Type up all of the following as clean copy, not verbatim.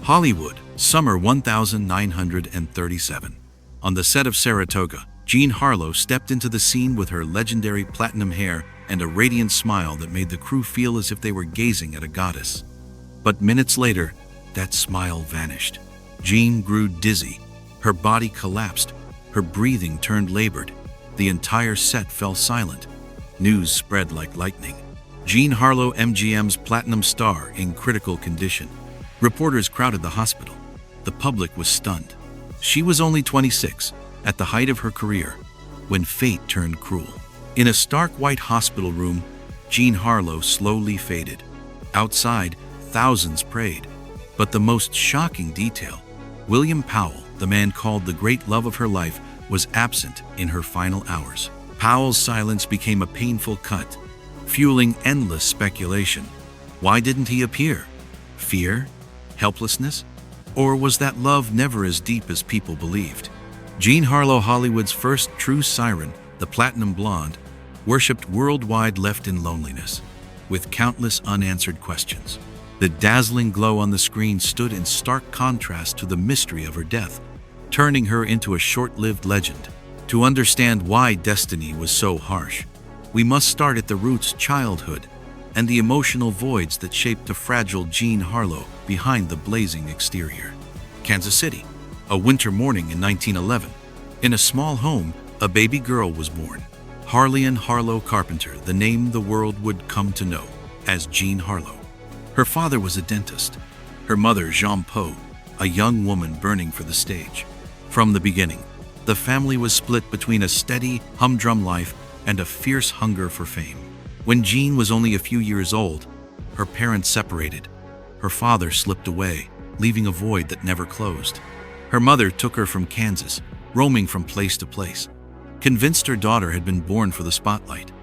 Hollywood, summer 1937. On the set of Saratoga, Jean Harlow stepped into the scene with her legendary platinum hair and a radiant smile that made the crew feel as if they were gazing at a goddess. But minutes later, that smile vanished. Jean grew dizzy. Her body collapsed. Her breathing turned labored. The entire set fell silent. News spread like lightning. Jean Harlow, MGM's platinum star, in critical condition. Reporters crowded the hospital. The public was stunned. She was only 26, at the height of her career, when fate turned cruel. In a stark white hospital room, Jean Harlow slowly faded. Outside, thousands prayed. But the most shocking detail, William Powell, the man called the great love of her life, was absent in her final hours. Powell's silence became a painful cut, fueling endless speculation. Why didn't he appear? Fear? Helplessness? Or was that love never as deep as people believed? Jean Harlow, Hollywood's first true siren, the platinum blonde, worshipped worldwide, left in loneliness, with countless unanswered questions. The dazzling glow on the screen stood in stark contrast to the mystery of her death, turning her into a short-lived legend. To understand why destiny was so harsh, we must start at the roots: childhood, and the emotional voids that shaped a fragile Jean Harlow behind the blazing exterior. Kansas City, a winter morning in 1911. In a small home, a baby girl was born. Harlean Harlow Carpenter, the name the world would come to know as Jean Harlow. Her father was a dentist. Her mother, Jean Harlow, a young woman burning for the stage. From the beginning, the family was split between a steady, humdrum life and a fierce hunger for fame. When Jean was only a few years old, her parents separated. Her father slipped away, leaving a void that never closed. Her mother took her from Kansas, roaming from place to place, convinced her daughter had been born for the spotlight.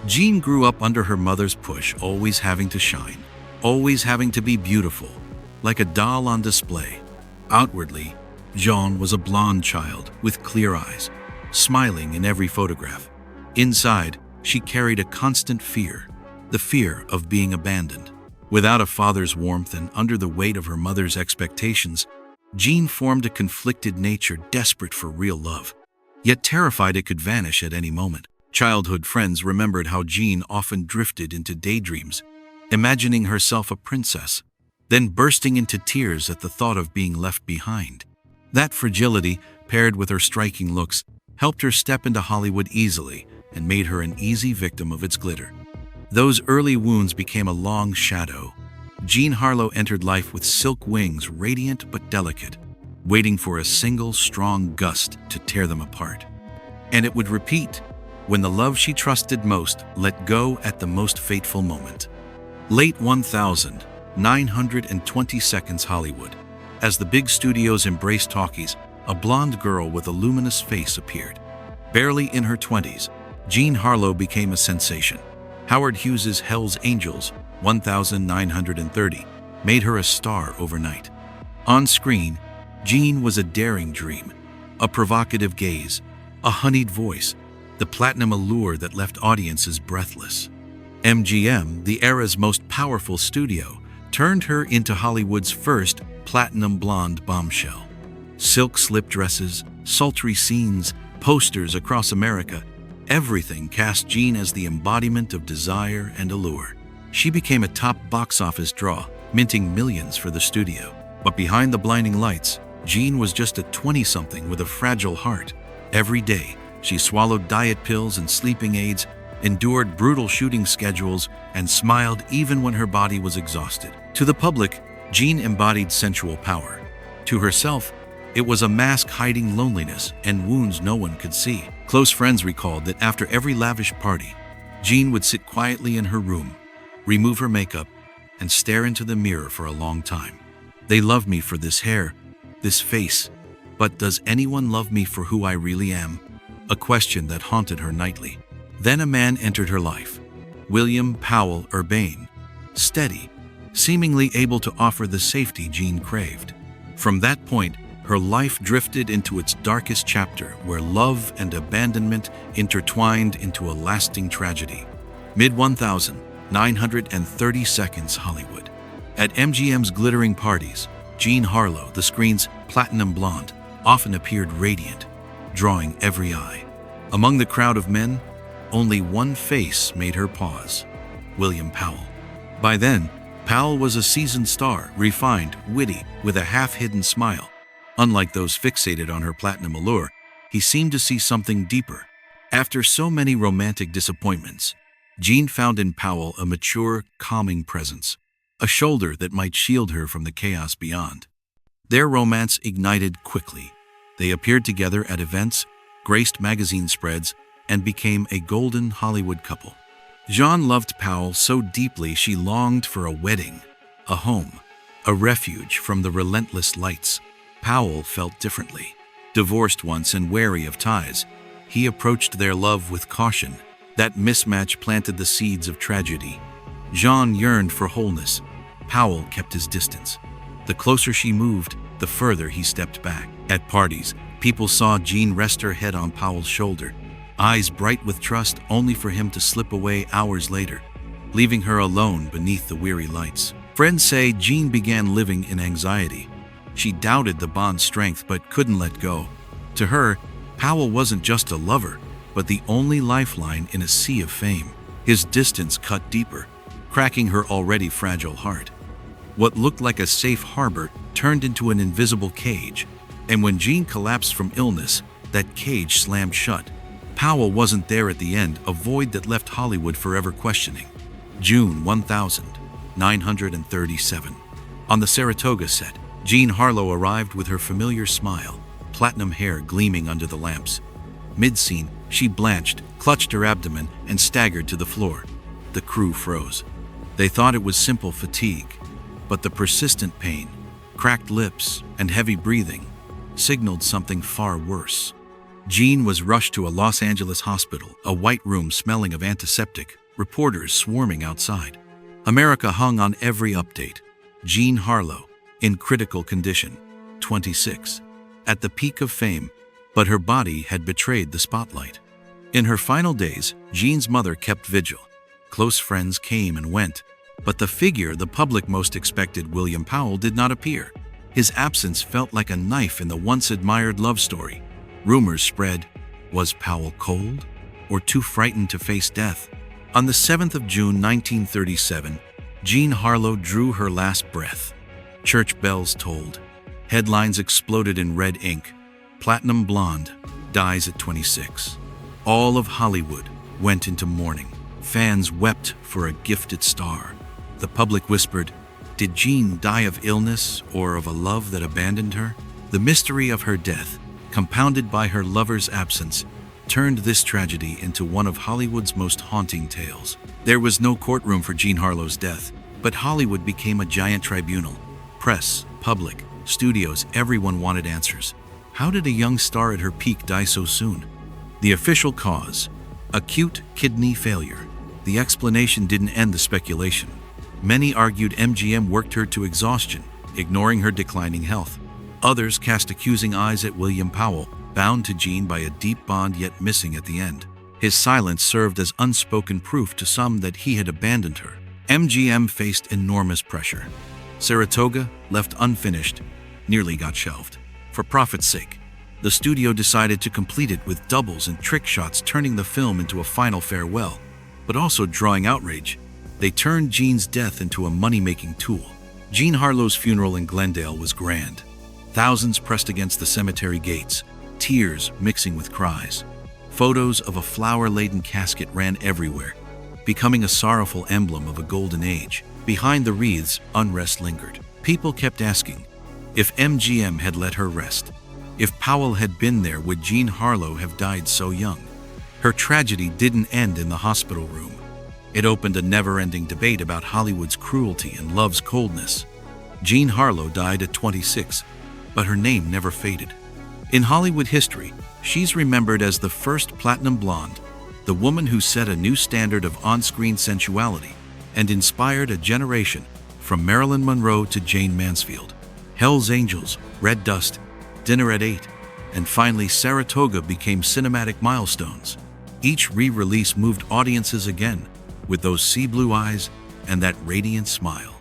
Jean grew up under her mother's push, always having to shine, always having to be beautiful, like a doll on display. Outwardly, Jean was a blonde child with clear eyes, smiling in every photograph. Inside, she carried a constant fear, the fear of being abandoned. Without a father's warmth and under the weight of her mother's expectations, Jean formed a conflicted nature, desperate for real love, yet terrified it could vanish at any moment. Childhood friends remembered how Jean often drifted into daydreams, imagining herself a princess, then bursting into tears at the thought of being left behind. That fragility, paired with her striking looks, helped her step into Hollywood easily and made her an easy victim of its glitter. Those early wounds became a long shadow. Jean Harlow entered life with silk wings, radiant but delicate, waiting for a single strong gust to tear them apart. And it would repeat when the love she trusted most let go at the most fateful moment. Late 1920s Hollywood. As the big studios embraced talkies, a blonde girl with a luminous face appeared. Barely in her 20s, Jean Harlow became a sensation. Howard Hughes's Hell's Angels, 1930, made her a star overnight. On screen, Jean was a daring dream, a provocative gaze, a honeyed voice, the platinum allure that left audiences breathless. MGM, the era's most powerful studio, turned her into Hollywood's first platinum blonde bombshell. Silk slip dresses, sultry scenes, posters across America, everything cast Jean as the embodiment of desire and allure. She became a top box office draw, minting millions for the studio. But behind the blinding lights, Jean was just a 20-something with a fragile heart. Every day, she swallowed diet pills and sleeping aids, endured brutal shooting schedules, and smiled even when her body was exhausted. To the public, Jean embodied sensual power. To herself, it was a mask hiding loneliness and wounds no one could see. Close friends recalled that after every lavish party, Jean would sit quietly in her room, remove her makeup, and stare into the mirror for a long time. They love me for this hair, this face, but does anyone love me for who I really am? A question that haunted her nightly. Then a man entered her life, William Powell Urbane, steady, seemingly able to offer the safety Jean craved. From that point, her life drifted into its darkest chapter, where love and abandonment intertwined into a lasting tragedy. Mid-1930s Hollywood. At MGM's glittering parties, Jean Harlow, the screen's platinum blonde, often appeared radiant, drawing every eye. Among the crowd of men, only one face made her pause: William Powell. By then, Powell was a seasoned star, refined, witty, with a half-hidden smile. Unlike those fixated on her platinum allure, he seemed to see something deeper. After so many romantic disappointments, Jean found in Powell a mature, calming presence, a shoulder that might shield her from the chaos beyond. Their romance ignited quickly. They appeared together at events, graced magazine spreads, and became a golden Hollywood couple. Jean loved Powell so deeply she longed for a wedding, a home, a refuge from the relentless lights. Powell felt differently. Divorced once and wary of ties, he approached their love with caution. That mismatch planted the seeds of tragedy. Jean yearned for wholeness. Powell kept his distance. The closer she moved, the further he stepped back. At parties, people saw Jean rest her head on Powell's shoulder, eyes bright with trust, only for him to slip away hours later, leaving her alone beneath the weary lights. Friends say Jean began living in anxiety. She doubted the bond's strength but couldn't let go. To her, Powell wasn't just a lover, but the only lifeline in a sea of fame. His distance cut deeper, cracking her already fragile heart. What looked like a safe harbor turned into an invisible cage, and when Jean collapsed from illness, that cage slammed shut. Powell wasn't there at the end, a void that left Hollywood forever questioning. June 1937. On the Saratoga set, Jean Harlow arrived with her familiar smile, platinum hair gleaming under the lamps. Mid-scene, she blanched, clutched her abdomen, and staggered to the floor. The crew froze. They thought it was simple fatigue, but the persistent pain, cracked lips, and heavy breathing signaled something far worse. Jean was rushed to a Los Angeles hospital, a white room smelling of antiseptic, reporters swarming outside. America hung on every update. Jean Harlow, in critical condition, 26, at the peak of fame, but her body had betrayed the spotlight. In her final days, Jean's mother kept vigil. Close friends came and went, but the figure the public most expected, William Powell, did not appear. His absence felt like a knife in the once-admired love story. Rumors spread. Was Powell cold or too frightened to face death? On the 7th of June 1937, Jean Harlow drew her last breath. Church bells tolled. Headlines exploded in red ink. Platinum blonde dies at 26. All of Hollywood went into mourning. Fans wept for a gifted star. The public whispered, did Jean die of illness or of a love that abandoned her? The mystery of her death, compounded by her lover's absence, turned this tragedy into one of Hollywood's most haunting tales. There was no courtroom for Jean Harlow's death, but Hollywood became a giant tribunal. Press, public, studios, everyone wanted answers. How did a young star at her peak die so soon? The official cause: acute kidney failure. The explanation didn't end the speculation. Many argued MGM worked her to exhaustion, ignoring her declining health. Others cast accusing eyes at William Powell, bound to Jean by a deep bond yet missing at the end. His silence served as unspoken proof to some that he had abandoned her. MGM faced enormous pressure. Saratoga, left unfinished, nearly got shelved. For profit's sake, the studio decided to complete it with doubles and trick shots, turning the film into a final farewell, but also drawing outrage. They turned Jean's death into a money-making tool. Jean Harlow's funeral in Glendale was grand. Thousands pressed against the cemetery gates, tears mixing with cries. Photos of a flower-laden casket ran everywhere, becoming a sorrowful emblem of a golden age. Behind the wreaths, unrest lingered. People kept asking, if MGM had let her rest, if Powell had been there, would Jean Harlow have died so young? Her tragedy didn't end in the hospital room. It opened a never-ending debate about Hollywood's cruelty and love's coldness. Jean Harlow died at 26, but her name never faded. In Hollywood history, she's remembered as the first platinum blonde, the woman who set a new standard of on-screen sensuality and inspired a generation, from Marilyn Monroe to Jane Mansfield. Hell's Angels, Red Dust, Dinner at 8, and finally Saratoga became cinematic milestones. Each re-release moved audiences again, with those sea blue eyes and that radiant smile.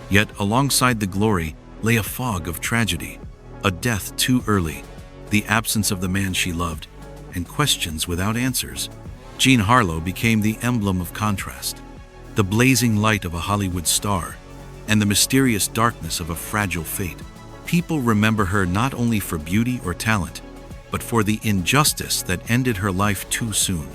Yet alongside the glory lay a fog of tragedy, a death too early, the absence of the man she loved, and questions without answers. Jean Harlow became the emblem of contrast, the blazing light of a Hollywood star, and the mysterious darkness of a fragile fate. People remember her not only for beauty or talent, but for the injustice that ended her life too soon.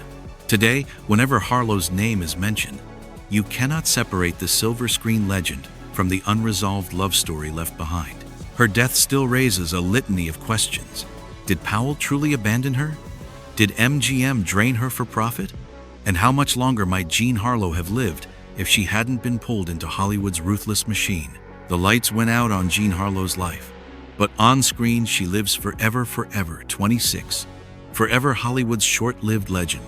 Today, whenever Harlow's name is mentioned, you cannot separate the silver screen legend from the unresolved love story left behind. Her death still raises a litany of questions. Did Powell truly abandon her? Did MGM drain her for profit? And how much longer might Jean Harlow have lived if she hadn't been pulled into Hollywood's ruthless machine? The lights went out on Jean Harlow's life, but on screen she lives forever, 26, forever Hollywood's short-lived legend.